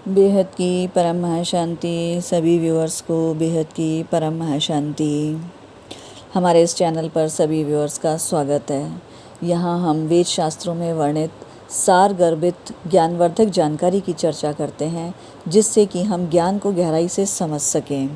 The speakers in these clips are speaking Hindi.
बेहद की परम महाशांति। सभी व्यूअर्स को बेहद की परम महाशांति। हमारे इस चैनल पर सभी व्यूअर्स का स्वागत है। यहाँ हम वेद शास्त्रों में वर्णित सार गर्भित ज्ञानवर्धक जानकारी की चर्चा करते हैं, जिससे कि हम ज्ञान को गहराई से समझ सकें।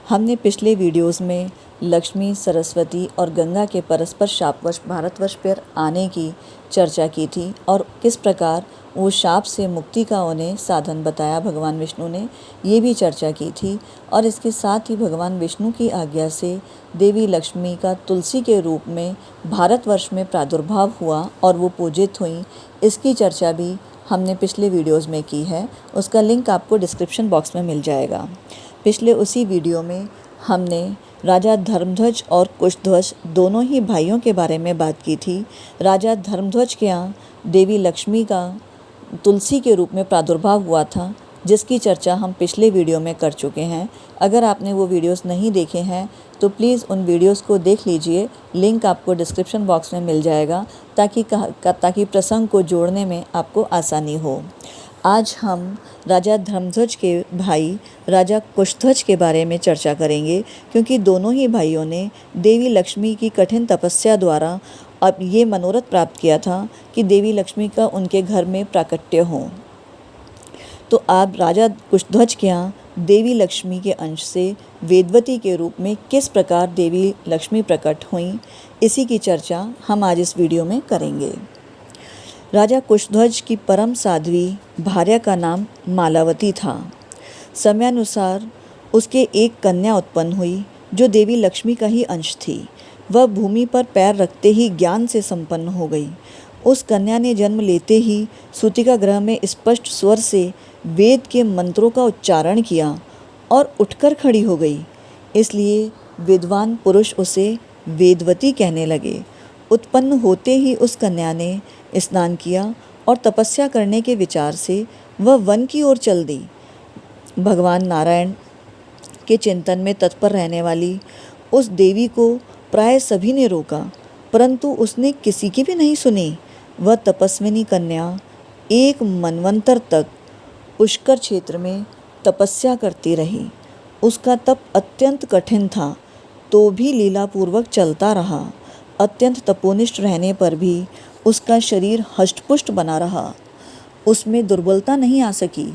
हमने पिछले वीडियोस में लक्ष्मी, सरस्वती और गंगा के परस्पर शापवश भारतवर्ष पर आने की चर्चा की थी और किस प्रकार वो शाप से मुक्ति का उन्हें साधन बताया भगवान विष्णु ने, ये भी चर्चा की थी। और इसके साथ ही भगवान विष्णु की आज्ञा से देवी लक्ष्मी का तुलसी के रूप में भारतवर्ष में प्रादुर्भाव हुआ और वो पूजित हुई, इसकी चर्चा भी हमने पिछले वीडियोज़ में की है। उसका लिंक आपको डिस्क्रिप्शन बॉक्स में मिल जाएगा। पिछले उसी वीडियो में हमने राजा धर्मध्वज और कुशध्वज दोनों ही भाइयों के बारे में बात की थी। राजा धर्मध्वज के यहाँ देवी लक्ष्मी का तुलसी के रूप में प्रादुर्भाव हुआ था, जिसकी चर्चा हम पिछले वीडियो में कर चुके हैं। अगर आपने वो वीडियोस नहीं देखे हैं तो प्लीज़ उन वीडियोस को देख लीजिए। लिंक आपको डिस्क्रिप्शन बॉक्स में मिल जाएगा ताकि प्रसंग को जोड़ने में आपको आसानी हो। आज हम राजा धर्मध्वज के भाई राजा कुशध्वज के बारे में चर्चा करेंगे, क्योंकि दोनों ही भाइयों ने देवी लक्ष्मी की कठिन तपस्या द्वारा अब ये मनोरथ प्राप्त किया था कि देवी लक्ष्मी का उनके घर में प्राकट्य हो। तो आप राजा कुशध्वज के यहाँ देवी लक्ष्मी के अंश से वेदवती के रूप में किस प्रकार देवी लक्ष्मी प्रकट हुई, इसी की चर्चा हम आज इस वीडियो में करेंगे। राजा कुशध्वज की परम साध्वी भार्या का नाम मालावती था। समयानुसार उसके एक कन्या उत्पन्न हुई जो देवी लक्ष्मी का ही अंश थी। वह भूमि पर पैर रखते ही ज्ञान से संपन्न हो गई। उस कन्या ने जन्म लेते ही सूतिका गृह में स्पष्ट स्वर से वेद के मंत्रों का उच्चारण किया और उठकर खड़ी हो गई। इसलिए विद्वान पुरुष उसे वेदवती कहने लगे। उत्पन्न होते ही उस कन्या ने स्नान किया और तपस्या करने के विचार से वह वन की ओर चल दी। भगवान नारायण के चिंतन में तत्पर रहने वाली उस देवी को प्राय सभी ने रोका, परंतु उसने किसी की भी नहीं सुनी। वह तपस्विनी कन्या एक मनवंतर तक पुष्कर क्षेत्र में तपस्या करती रही। उसका तप अत्यंत कठिन था, तो भी लीलापूर्वक चलता रहा। अत्यंत तपोनिष्ठ रहने पर भी उसका शरीर हष्टपुष्ट बना रहा। उसमें दुर्बलता नहीं आ सकी।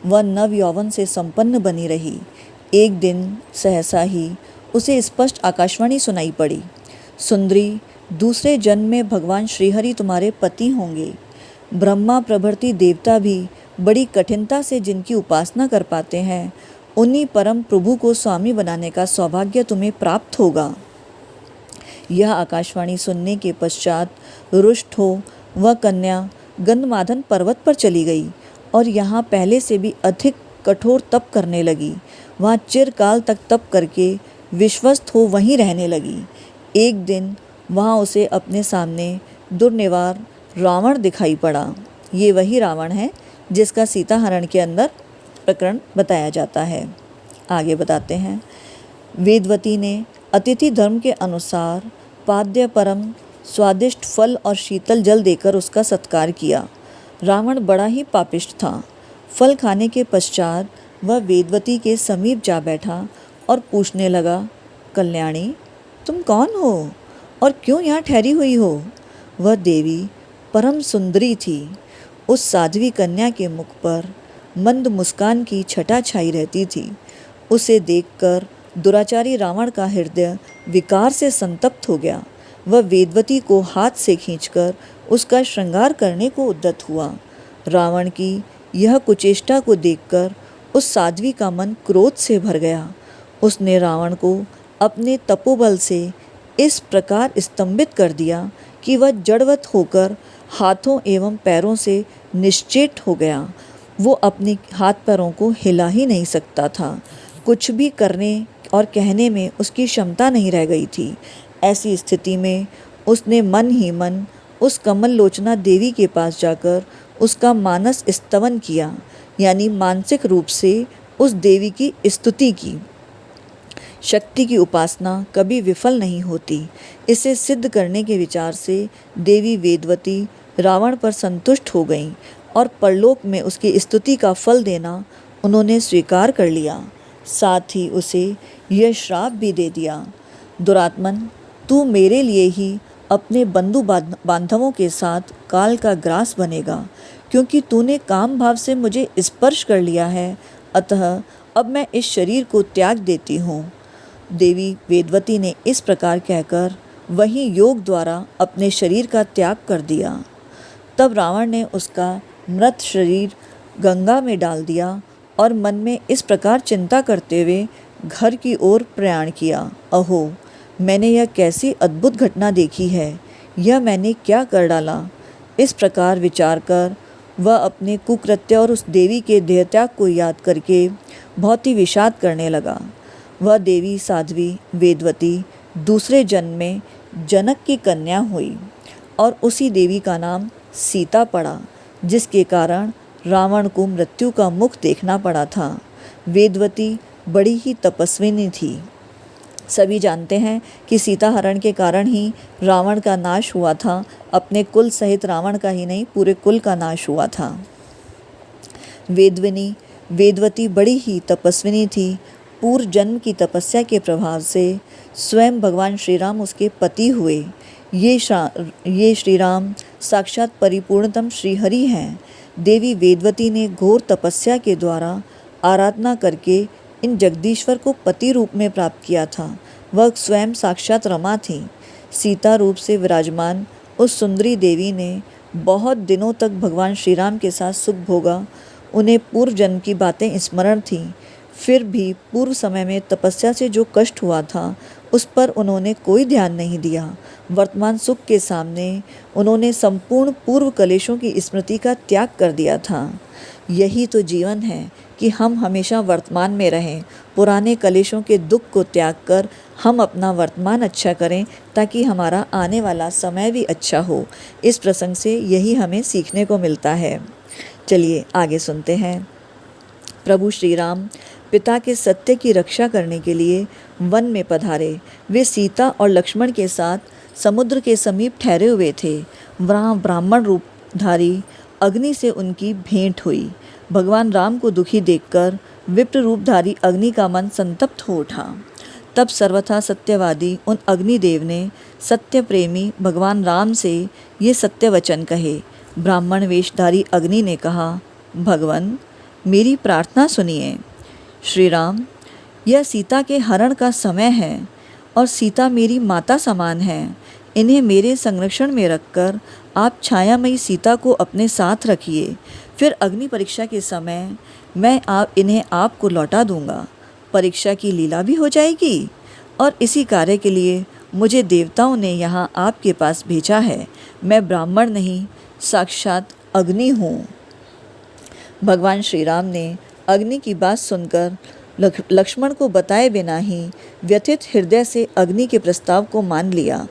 वह नव यौवन से संपन्न बनी रही। एक दिन सहसा ही उसे स्पष्ट आकाशवाणी सुनाई पड़ी, सुंदरी, दूसरे जन्म में भगवान श्रीहरि तुम्हारे पति होंगे। ब्रह्मा प्रभृति देवता भी बड़ी कठिनता से जिनकी उपासना कर पाते हैं, उन्हीं परम प्रभु को स्वामी बनाने का सौभाग्य तुम्हें प्राप्त होगा। यह आकाशवाणी सुनने के पश्चात रुष्ट हो वह कन्या गंधमादन पर्वत पर चली गई और यहाँ पहले से भी अधिक कठोर तप करने लगी। वहाँ चिरकाल तक तप करके विश्वस्त हो वहीं रहने लगी। एक दिन वहाँ उसे अपने सामने दुर्निवार रावण दिखाई पड़ा। ये वही रावण है जिसका सीता हरण के अंदर प्रकरण बताया जाता है। आगे बताते हैं। वेदवती ने अतिथि धर्म के अनुसार पाद्य परम स्वादिष्ट फल और शीतल जल देकर उसका सत्कार किया। रावण बड़ा ही पापिष्ठ था। फल खाने के पश्चात वह वेदवती के समीप जा बैठा और पूछने लगा, कल्याणी, तुम कौन हो और क्यों यहाँ ठहरी हुई हो? वह देवी परम सुंदरी थी। उस साध्वी कन्या के मुख पर मंद मुस्कान की छटा छाई रहती थी। उसे देखकर दुराचारी रावण का हृदय विकार से संतप्त हो गया। वह वेदवती को हाथ से खींचकर उसका श्रृंगार करने को उद्यत हुआ। रावण की यह कुचेष्टा को देखकर उस साध्वी का मन क्रोध से भर गया। उसने रावण को अपने तपोबल से इस प्रकार स्तंभित कर दिया कि वह जड़वत होकर हाथों एवं पैरों से निश्चेत हो गया। वो अपने हाथ पैरों को हिला ही नहीं सकता था। कुछ भी करने और कहने में उसकी क्षमता नहीं रह गई थी। ऐसी स्थिति में उसने मन ही मन उस कमल लोचना देवी के पास जाकर उसका मानस स्तवन किया, यानी मानसिक रूप से उस देवी की स्तुति की। शक्ति की उपासना कभी विफल नहीं होती। इसे सिद्ध करने के विचार से देवी वेदवती रावण पर संतुष्ट हो गईं और परलोक में उसकी स्तुति का फल देना उन्होंने स्वीकार कर लिया। साथ ही उसे यह श्राप भी दे दिया, दुरात्मन, तू मेरे लिए ही अपने बंधु बांधवों के साथ काल का ग्रास बनेगा, क्योंकि तूने काम भाव से मुझे स्पर्श कर लिया है। अतः अब मैं इस शरीर को त्याग देती हूँ। देवी वेदवती ने इस प्रकार कहकर वहीं योग द्वारा अपने शरीर का त्याग कर दिया। तब रावण ने उसका मृत शरीर गंगा में डाल दिया और मन में इस प्रकार चिंता करते हुए घर की ओर प्रयाण किया। अहो, मैंने यह कैसी अद्भुत घटना देखी है, यह मैंने क्या कर डाला। इस प्रकार विचार कर वह अपने कुकृत्य और उस देवी के देहत्याग को याद करके बहुत ही विषाद करने लगा। वह देवी साध्वी वेदवती दूसरे जन्म में जनक की कन्या हुई और उसी देवी का नाम सीता पड़ा, जिसके कारण रावण को मृत्यु का मुख देखना पड़ा था। वेदवती बड़ी ही तपस्विनी थी। सभी जानते हैं कि सीता हरण के कारण ही रावण का नाश हुआ था। अपने कुल सहित रावण का ही नहीं, पूरे कुल का नाश हुआ था। वेदवती बड़ी ही तपस्विनी थी। पूर्व जन्म की तपस्या के प्रभाव से स्वयं भगवान श्री राम उसके पति हुए। ये श्री राम साक्षात परिपूर्णतम श्रीहरि हैं। देवी वेदवती ने घोर तपस्या के द्वारा आराधना करके इन जगदीश्वर को पति रूप में प्राप्त किया था। वह स्वयं साक्षात रमा थी। सीता रूप से विराजमान उस सुंदरी देवी ने बहुत दिनों तक भगवान श्री राम के साथ सुख भोगा। उन्हें पूर्व जन्म की बातें स्मरण थीं। फिर भी पूर्व समय में तपस्या से जो कष्ट हुआ था उस पर उन्होंने कोई ध्यान नहीं दिया। वर्तमान सुख के सामने उन्होंने संपूर्ण पूर्व कलेशों की स्मृति का त्याग कर दिया था। यही तो जीवन है कि हम हमेशा वर्तमान में रहें, पुराने कलेशों के दुख को त्याग कर हम अपना वर्तमान अच्छा करें, ताकि हमारा आने वाला समय भी अच्छा हो। इस प्रसंग से यही हमें सीखने को मिलता है। चलिए आगे सुनते हैं। प्रभु श्री राम पिता के सत्य की रक्षा करने के लिए वन में पधारे। वे सीता और लक्ष्मण के साथ समुद्र के समीप ठहरे हुए थे। वहाँ ब्राह्मण रूपधारी अग्नि से उनकी भेंट हुई। भगवान राम को दुखी देखकर विप्र रूपधारी अग्नि का मन संतप्त हो उठा। तब सर्वथा सत्यवादी उन अग्निदेव ने सत्य प्रेमी भगवान राम से ये सत्य वचन कहे। ब्राह्मण वेशधारी अग्नि ने कहा, भगवान, मेरी प्रार्थना सुनिए। श्री राम, यह सीता के हरण का समय है और सीता मेरी माता समान है। इन्हें मेरे संरक्षण में रखकर आप छायामयी सीता को अपने साथ रखिए। फिर अग्नि परीक्षा के समय मैं इन्हें आपको लौटा दूंगा। परीक्षा की लीला भी हो जाएगी और इसी कार्य के लिए मुझे देवताओं ने यहाँ आपके पास भेजा है। मैं ब्राह्मण नहीं, साक्षात अग्नि हूँ। भगवान श्री राम ने अग्नि की बात सुनकर लक्ष्मण को बताए बिना ही व्यथित हृदय से अग्नि के प्रस्ताव को मान लिया।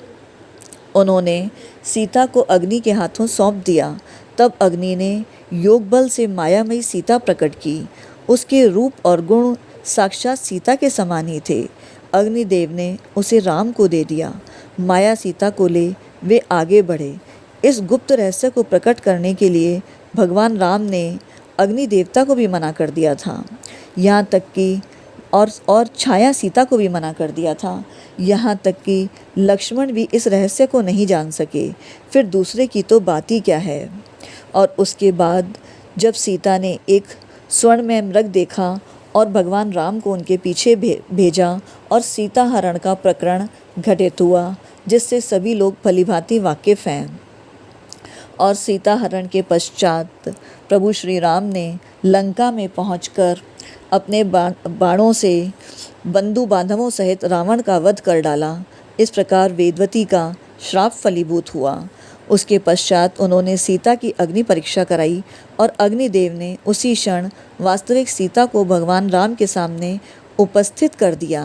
उन्होंने सीता को अग्नि के हाथों सौंप दिया। तब अग्नि ने योग बल से मायामयी सीता प्रकट की। उसके रूप और गुण साक्षात सीता के समान ही थे। अग्निदेव ने उसे राम को दे दिया। माया सीता को ले वे आगे बढ़े। इस गुप्त रहस्य को प्रकट करने के लिए भगवान राम ने अग्नि देवता को भी मना कर दिया था। यहाँ तक कि और छाया सीता को भी मना कर दिया था। यहाँ तक कि लक्ष्मण भी इस रहस्य को नहीं जान सके। फिर दूसरे की तो बात ही क्या है। और उसके बाद जब सीता ने एक स्वर्ण में मृग देखा और भगवान राम को उनके पीछे भेजा और सीता हरण का प्रकरण घटित हुआ, जिससे सभी लोग भलीभांति वाकिफ हैं। और सीता हरण के पश्चात प्रभु श्री राम ने लंका में पहुंचकर अपने बाणों से बंधु बांधवों सहित रावण का वध कर डाला। इस प्रकार वेदवती का श्राप फलीभूत हुआ। उसके पश्चात उन्होंने सीता की अग्नि परीक्षा कराई और अग्निदेव ने उसी क्षण वास्तविक सीता को भगवान राम के सामने उपस्थित कर दिया।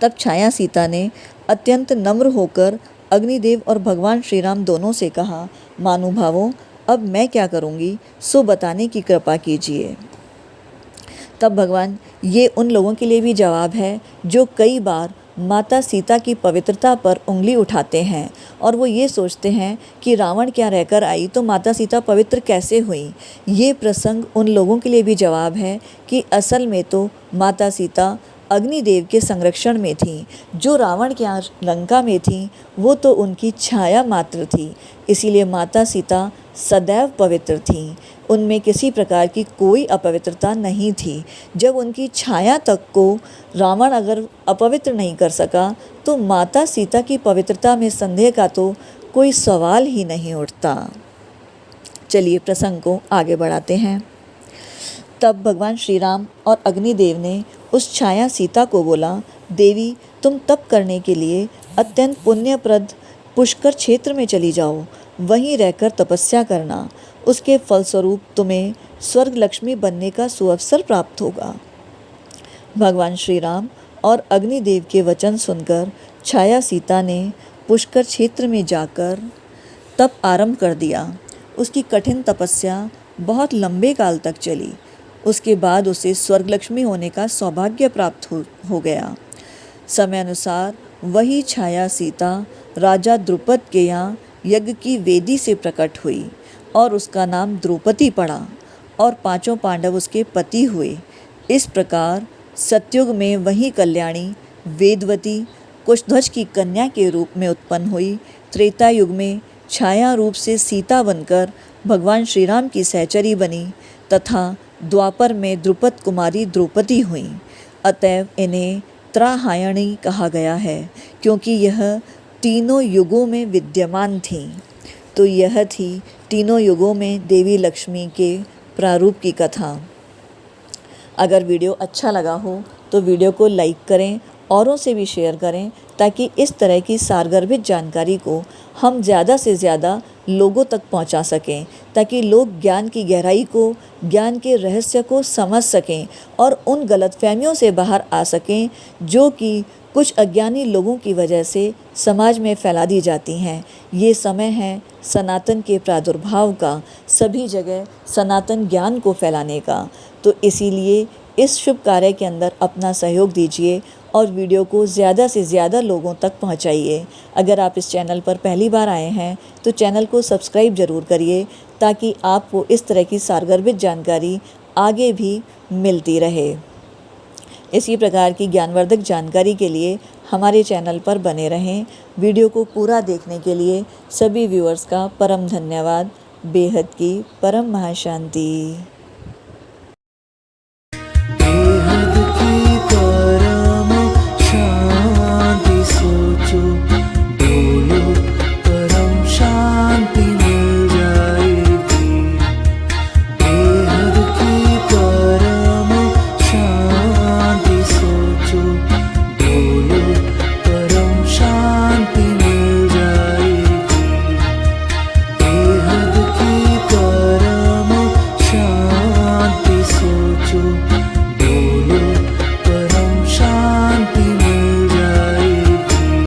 तब छाया सीता ने अत्यंत नम्र होकर अग्निदेव और भगवान श्री राम दोनों से कहा, महानुभावों, अब मैं क्या करूँगी, सो बताने की कृपा कीजिए। तब भगवान, ये उन लोगों के लिए भी जवाब है जो कई बार माता सीता की पवित्रता पर उंगली उठाते हैं और वो ये सोचते हैं कि रावण क्या रहकर आई तो माता सीता पवित्र कैसे हुई। ये प्रसंग उन लोगों के लिए भी जवाब है कि असल में तो माता सीता अग्निदेव के संरक्षण में थी। जो रावण के यहाँ लंका में थी वो तो उनकी छाया मात्र थी, इसीलिए माता सीता सदैव पवित्र थीं। उनमें किसी प्रकार की कोई अपवित्रता नहीं थी। जब उनकी छाया तक को रावण अगर अपवित्र नहीं कर सका तो माता सीता की पवित्रता में संदेह का तो कोई सवाल ही नहीं उठता। चलिए प्रसंग को आगे बढ़ाते हैं। तब भगवान श्री राम और अग्निदेव ने उस छाया सीता को बोला, देवी तुम तप करने के लिए अत्यंत पुण्यप्रद पुष्कर क्षेत्र में चली जाओ, वहीं रहकर तपस्या करना। उसके फलस्वरूप तुम्हें स्वर्ग लक्ष्मी बनने का सुअवसर प्राप्त होगा। भगवान श्री राम और अग्निदेव के वचन सुनकर छाया सीता ने पुष्कर क्षेत्र में जाकर तप आरंभ कर दिया। उसकी कठिन तपस्या बहुत लंबे काल तक चली। उसके बाद उसे स्वर्ग लक्ष्मी होने का सौभाग्य प्राप्त हो गया। समय अनुसार वही छाया सीता राजा द्रुपद के यहाँ यज्ञ की वेदी से प्रकट हुई और उसका नाम द्रौपदी पड़ा और 5 पांडव उसके पति हुए। इस प्रकार सतयुग में वही कल्याणी वेदवती कुशध्वज की कन्या के रूप में उत्पन्न हुई। त्रेता युग में छाया रूप से सीता बनकर भगवान श्री राम की सहचरी बनी तथा द्वापर में द्रुपद कुमारी द्रौपदी हुई। अतएव इन्हें त्राहायणी कहा गया है क्योंकि यह तीनों युगों में विद्यमान थी। तो यह थी तीनों युगों में देवी लक्ष्मी के प्रारूप की कथा। अगर वीडियो अच्छा लगा हो तो वीडियो को लाइक करें, औरों से भी शेयर करें ताकि इस तरह की सारगर्भित जानकारी को हम ज़्यादा से ज़्यादा लोगों तक पहुंचा सकें, ताकि लोग ज्ञान की गहराई को, ज्ञान के रहस्य को समझ सकें और उन गलतफहमियों से बाहर आ सकें जो कि कुछ अज्ञानी लोगों की वजह से समाज में फैला दी जाती हैं। ये समय है सनातन के प्रादुर्भाव का, सभी जगह सनातन ज्ञान को फैलाने का। तो इसीलिए इस शुभ कार्य के अंदर अपना सहयोग दीजिए और वीडियो को ज़्यादा से ज़्यादा लोगों तक पहुंचाइए। अगर आप इस चैनल पर पहली बार आए हैं तो चैनल को सब्सक्राइब ज़रूर करिए ताकि आपको इस तरह की सारगर्भित जानकारी आगे भी मिलती रहे। इसी प्रकार की ज्ञानवर्धक जानकारी के लिए हमारे चैनल पर बने रहें। वीडियो को पूरा देखने के लिए सभी व्यूअर्स का परम धन्यवाद। बेहद की परम महाशांति।